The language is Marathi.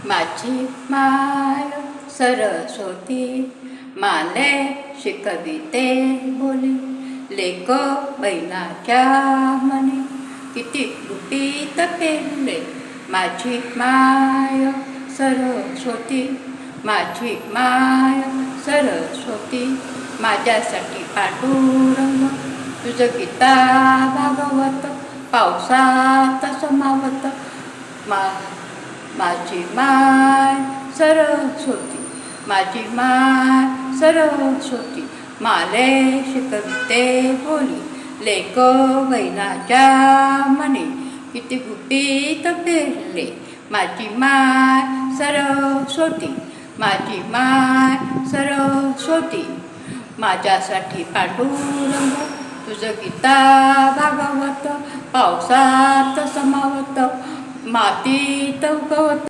माझी माय सरस्वती माले शिकविते बोली लेक बैलाच्या मनी किती गुपित पेरले. माझी माय सरस्वती माझी माय सरस्वती माझ्यासाठी पांडुरंग तुझं गीता भागवत पावसात समावत. माझी माय सरस्वती माझी माय सरस्वती माले शिकविते बोली लेक बैलाच्या मनी किती गुपित पेरले. माझी माय सरस्वती माझी माय सरस्वती माझ्यासाठी पांडुरंग तुझं गीता भागवत पावसात समावत मातीत उगवत.